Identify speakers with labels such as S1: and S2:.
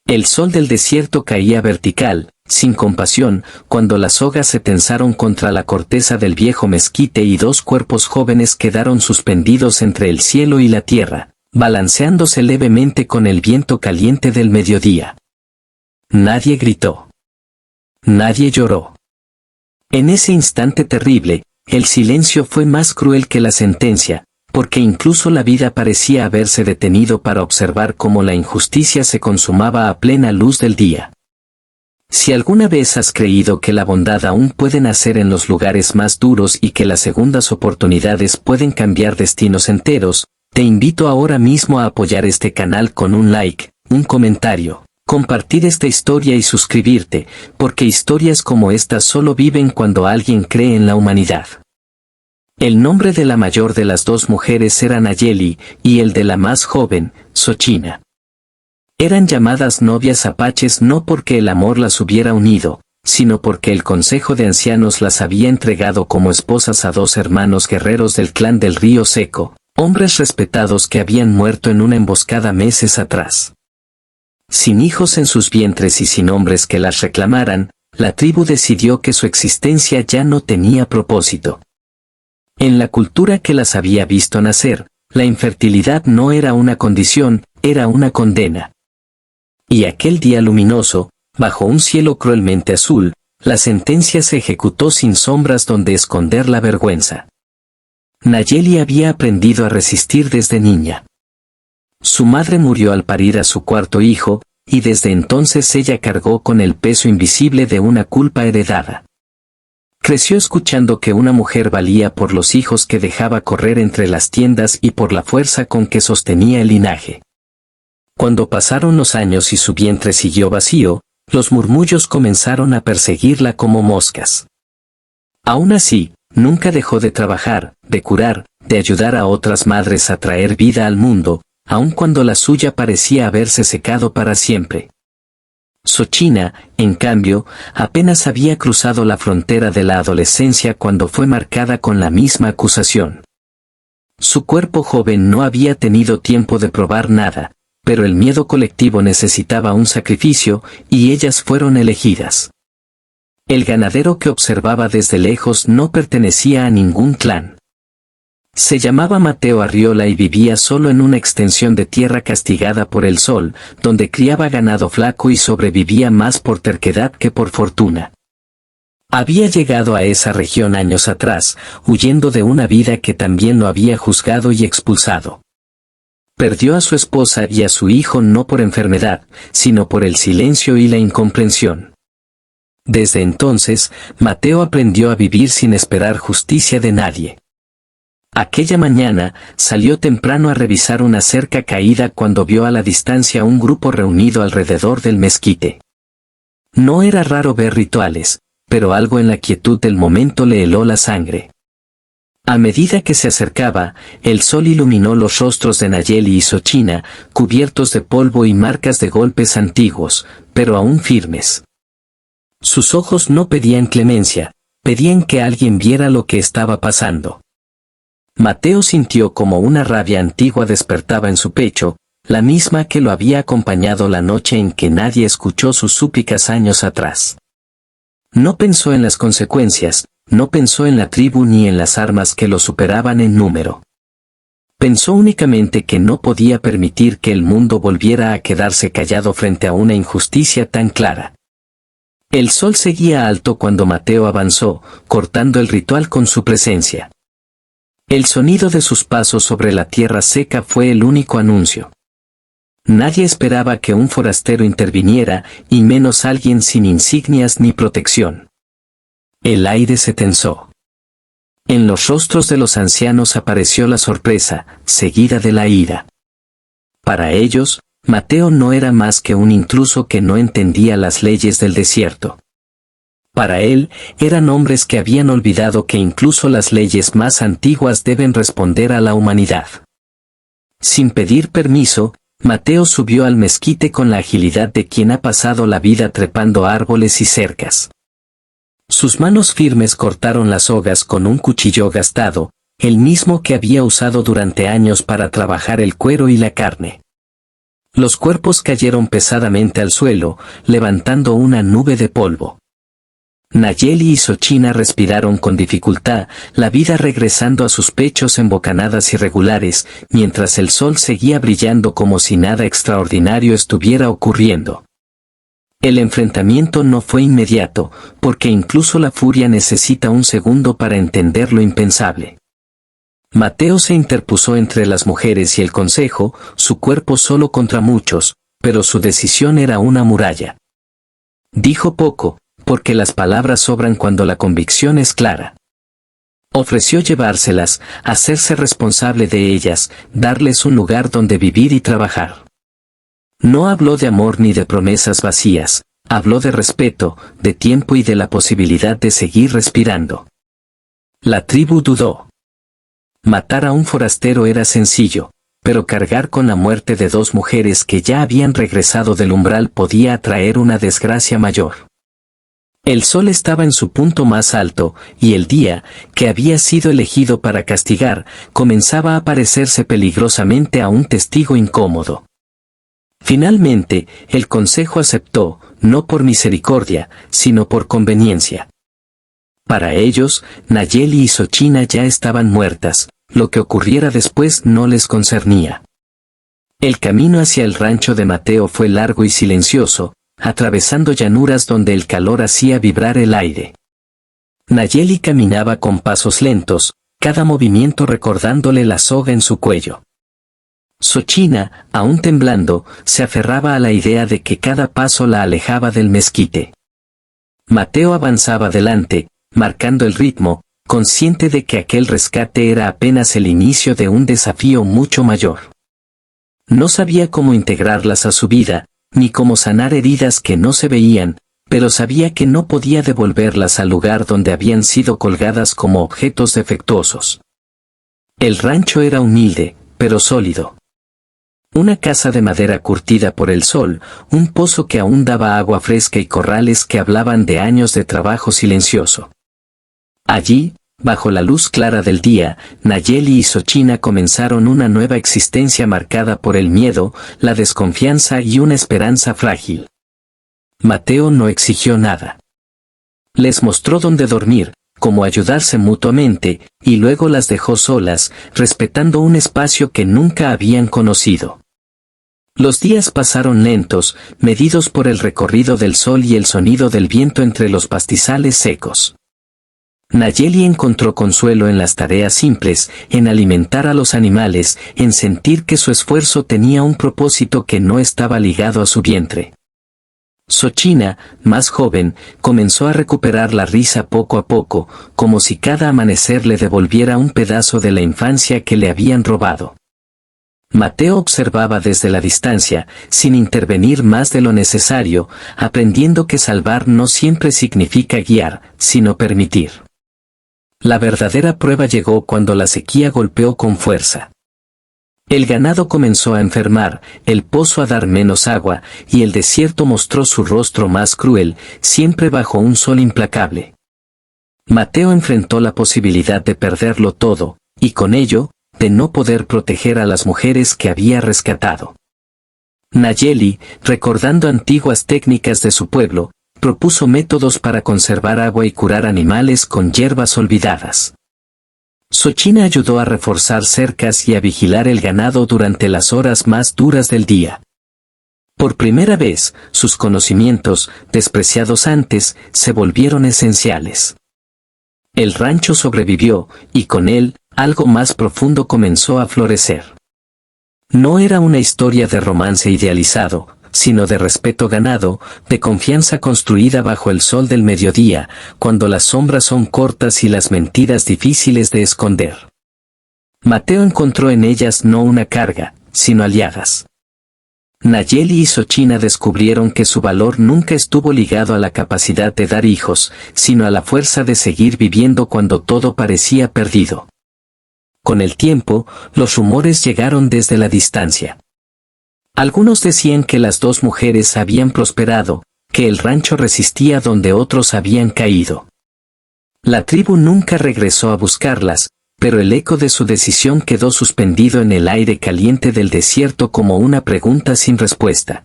S1: El sol del desierto caía vertical, sin compasión, cuando las sogas se tensaron contra la corteza del viejo mezquite y dos cuerpos jóvenes quedaron suspendidos entre el cielo y la tierra, balanceándose levemente con el viento caliente del mediodía. Nadie gritó. Nadie lloró. En ese instante terrible, el silencio fue más cruel que la sentencia, porque incluso la vida parecía haberse detenido para observar cómo la injusticia se consumaba a plena luz del día. Si alguna vez has creído que la bondad aún puede nacer en los lugares más duros y que las segundas oportunidades pueden cambiar destinos enteros, te invito ahora mismo a apoyar este canal con un like, un comentario, compartir esta historia y suscribirte, porque historias como esta solo viven cuando alguien cree en la humanidad. El nombre de la mayor de las dos mujeres era Nayeli, y el de la más joven, Xochina. Eran llamadas novias apaches no porque el amor las hubiera unido, sino porque el Consejo de Ancianos las había entregado como esposas a dos hermanos guerreros del clan del Río Seco, hombres respetados que habían muerto en una emboscada meses atrás. Sin hijos en sus vientres y sin hombres que las reclamaran, la tribu decidió que su existencia ya no tenía propósito. En la cultura que las había visto nacer, la infertilidad no era una condición, era una condena. Y aquel día luminoso, bajo un cielo cruelmente azul, la sentencia se ejecutó sin sombras donde esconder la vergüenza. Nayeli había aprendido a resistir desde niña. Su madre murió al parir a su cuarto hijo, y desde entonces ella cargó con el peso invisible de una culpa heredada. Creció escuchando que una mujer valía por los hijos que dejaba correr entre las tiendas y por la fuerza con que sostenía el linaje. Cuando pasaron los años y su vientre siguió vacío, los murmullos comenzaron a perseguirla como moscas. Aún así, nunca dejó de trabajar, de curar, de ayudar a otras madres a traer vida al mundo, aun cuando la suya parecía haberse secado para siempre. Xochina, en cambio, apenas había cruzado la frontera de la adolescencia cuando fue marcada con la misma acusación. Su cuerpo joven no había tenido tiempo de probar nada, pero el miedo colectivo necesitaba un sacrificio, y ellas fueron elegidas. El ganadero que observaba desde lejos no pertenecía a ningún clan. Se llamaba Mateo Arriola y vivía solo en una extensión de tierra castigada por el sol, donde criaba ganado flaco y sobrevivía más por terquedad que por fortuna. Había llegado a esa región años atrás, huyendo de una vida que también lo había juzgado y expulsado. Perdió a su esposa y a su hijo no por enfermedad, sino por el silencio y la incomprensión. Desde entonces, Mateo aprendió a vivir sin esperar justicia de nadie. Aquella mañana, salió temprano a revisar una cerca caída cuando vio a la distancia un grupo reunido alrededor del mezquite. No era raro ver rituales, pero algo en la quietud del momento le heló la sangre. A medida que se acercaba, el sol iluminó los rostros de Nayeli y Xochina, cubiertos de polvo y marcas de golpes antiguos, pero aún firmes. Sus ojos no pedían clemencia, pedían que alguien viera lo que estaba pasando. Mateo sintió como una rabia antigua despertaba en su pecho, la misma que lo había acompañado la noche en que nadie escuchó sus súplicas años atrás. No pensó en las consecuencias, no pensó en la tribu ni en las armas que lo superaban en número. Pensó únicamente que no podía permitir que el mundo volviera a quedarse callado frente a una injusticia tan clara. El sol seguía alto cuando Mateo avanzó, cortando el ritual con su presencia. El sonido de sus pasos sobre la tierra seca fue el único anuncio. Nadie esperaba que un forastero interviniera, y menos alguien sin insignias ni protección. El aire se tensó. En los rostros de los ancianos apareció la sorpresa, seguida de la ira. Para ellos, Mateo no era más que un intruso que no entendía las leyes del desierto. Para él, eran hombres que habían olvidado que incluso las leyes más antiguas deben responder a la humanidad. Sin pedir permiso, Mateo subió al mezquite con la agilidad de quien ha pasado la vida trepando árboles y cercas. Sus manos firmes cortaron las sogas con un cuchillo gastado, el mismo que había usado durante años para trabajar el cuero y la carne. Los cuerpos cayeron pesadamente al suelo, levantando una nube de polvo. Nayeli y Xochina respiraron con dificultad, la vida regresando a sus pechos en bocanadas irregulares, mientras el sol seguía brillando como si nada extraordinario estuviera ocurriendo. El enfrentamiento no fue inmediato, porque incluso la furia necesita un segundo para entender lo impensable. Mateo se interpuso entre las mujeres y el consejo, su cuerpo solo contra muchos, pero su decisión era una muralla. Dijo poco, porque las palabras sobran cuando la convicción es clara. Ofreció llevárselas, hacerse responsable de ellas, darles un lugar donde vivir y trabajar. No habló de amor ni de promesas vacías, habló de respeto, de tiempo y de la posibilidad de seguir respirando. La tribu dudó. Matar a un forastero era sencillo, pero cargar con la muerte de dos mujeres que ya habían regresado del umbral podía atraer una desgracia mayor. El sol estaba en su punto más alto, y el día, que había sido elegido para castigar, comenzaba a parecerse peligrosamente a un testigo incómodo. Finalmente, el consejo aceptó, no por misericordia, sino por conveniencia. Para ellos, Nayeli y Xochina ya estaban muertas, lo que ocurriera después no les concernía. El camino hacia el rancho de Mateo fue largo y silencioso, atravesando llanuras donde el calor hacía vibrar el aire. Nayeli caminaba con pasos lentos, cada movimiento recordándole la soga en su cuello. Xochina, aún temblando, se aferraba a la idea de que cada paso la alejaba del mezquite. Mateo avanzaba delante, marcando el ritmo, consciente de que aquel rescate era apenas el inicio de un desafío mucho mayor. No sabía cómo integrarlas a su vida, ni cómo sanar heridas que no se veían, pero sabía que no podía devolverlas al lugar donde habían sido colgadas como objetos defectuosos. El rancho era humilde, pero sólido. Una casa de madera curtida por el sol, un pozo que aún daba agua fresca y corrales que hablaban de años de trabajo silencioso. Allí, bajo la luz clara del día, Nayeli y Xochina comenzaron una nueva existencia marcada por el miedo, la desconfianza y una esperanza frágil. Mateo no exigió nada. Les mostró dónde dormir, cómo ayudarse mutuamente, y luego las dejó solas, respetando un espacio que nunca habían conocido. Los días pasaron lentos, medidos por el recorrido del sol y el sonido del viento entre los pastizales secos. Nayeli encontró consuelo en las tareas simples, en alimentar a los animales, en sentir que su esfuerzo tenía un propósito que no estaba ligado a su vientre. Xochina, más joven, comenzó a recuperar la risa poco a poco, como si cada amanecer le devolviera un pedazo de la infancia que le habían robado. Mateo observaba desde la distancia, sin intervenir más de lo necesario, aprendiendo que salvar no siempre significa guiar, sino permitir. La verdadera prueba llegó cuando la sequía golpeó con fuerza. El ganado comenzó a enfermar, el pozo a dar menos agua, y el desierto mostró su rostro más cruel, siempre bajo un sol implacable. Mateo enfrentó la posibilidad de perderlo todo, y con ello, de no poder proteger a las mujeres que había rescatado. Nayeli, recordando antiguas técnicas de su pueblo, propuso métodos para conservar agua y curar animales con hierbas olvidadas. Xochina ayudó a reforzar cercas y a vigilar el ganado durante las horas más duras del día. Por primera vez, sus conocimientos, despreciados antes, se volvieron esenciales. El rancho sobrevivió, y con él, algo más profundo comenzó a florecer. No era una historia de romance idealizado, sino de respeto ganado, de confianza construida bajo el sol del mediodía, cuando las sombras son cortas y las mentiras difíciles de esconder. Mateo encontró en ellas no una carga, sino aliadas. Nayeli y Xochina descubrieron que su valor nunca estuvo ligado a la capacidad de dar hijos, sino a la fuerza de seguir viviendo cuando todo parecía perdido. Con el tiempo, los rumores llegaron desde la distancia. Algunos decían que las dos mujeres habían prosperado, que el rancho resistía donde otros habían caído. La tribu nunca regresó a buscarlas, pero el eco de su decisión quedó suspendido en el aire caliente del desierto como una pregunta sin respuesta.